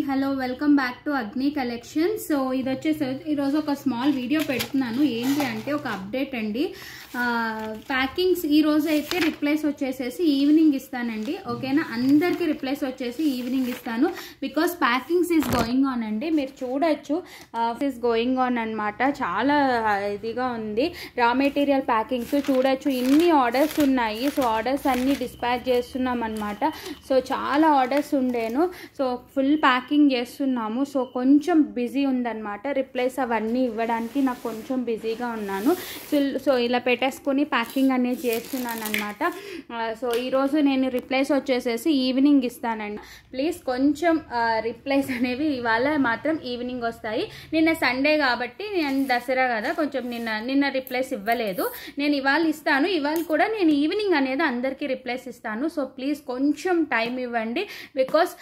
Hello welcome back to అగ్ని collection. So ఇది వచ్చేసి ఈరోజు ఒక స్మాల్ వీడియో పెడుతున్నాను. ఏంటి అంటే ఒక అప్డేట్ అండి. ప్యాకింగ్స్ ఈరోజు అయితే రిప్లైస్ వచ్చేసేసి ఈవినింగ్ ఇస్తానండి. ఓకేనా, అందరికీ రిప్లైస్ వచ్చేసి ఈవినింగ్ ఇస్తాను. Because packings is going on అండి. మీరు చూడొచ్చు ఈజ్ గోయింగ్ ఆన్ అనమాట. చాలా ఇదిగా ఉంది. రా మెటీరియల్ ప్యాకింగ్స్ చూడొచ్చు, ఇన్ని ఆర్డర్స్ ఉన్నాయి. సో ఆర్డర్స్ అన్నీ డిస్పాచ్ చేస్తున్నాం అనమాట. సో చాలా ఆర్డర్స్ ఉండేను. సో ఫుల్ ప్యాకింగ్ చేస్తున్నాము. సో కొంచెం బిజీ ఉందన్నమాట. రిప్లైస్ అవన్నీ ఇవ్వడానికి నాకు కొంచెం బిజీగా ఉన్నాను. సో ఇలా పెట్టేసుకొని ప్యాకింగ్ అనేది చేస్తున్నాను అనమాట. సో ఈరోజు నేను రిప్లైస్ వచ్చేసేసి ఈవినింగ్ ఇస్తానండి. ప్లీజ్ కొంచెం రిప్లైస్ అనేవి ఇవాళ మాత్రం ఈవినింగ్ వస్తాయి. నిన్న సండే కాబట్టి నేను దసరా కదా, కొంచెం నిన్న రిప్లైస్ ఇవ్వలేదు. నేను ఇవాళ ఇస్తాను. ఇవాళ కూడా నేను ఈవినింగ్ అనేది అందరికీ రిప్లైస్ ఇస్తాను. సో ప్లీజ్ కొంచెం టైం ఇవ్వండి. బికాస్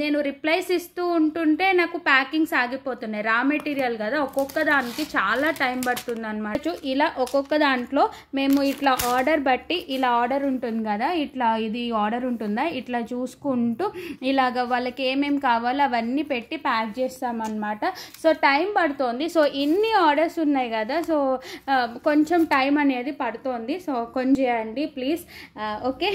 నేను రిప్లైస్ ఇస్తూ ఉంటుంటే నాకు ప్యాకింగ్స్ ఆగిపోతున్నాయి. రా మెటీరియల్ కదా, ఒక్కొక్క దానికి చాలా టైం పడుతుంది అనమాట. ఇలా ఒక్కొక్క దాంట్లో మేము ఇట్లా ఆర్డర్ బట్టి, ఇలా ఆర్డర్ ఉంటుంది కదా, ఇట్లా ఇది ఆర్డర్ ఉంటుందా, ఇట్లా చూసుకుంటూ ఇలాగ వాళ్ళకి ఏమేమి కావాలో అవన్నీ పెట్టి ప్యాక్ చేస్తామన్నమాట. సో టైం పడుతుంది. సో ఇన్ని ఆర్డర్స్ ఉన్నాయి కదా, సో కొంచెం టైం అనేది పడుతుంది. సో కొంచెం చేయండి ప్లీజ్. ఓకే.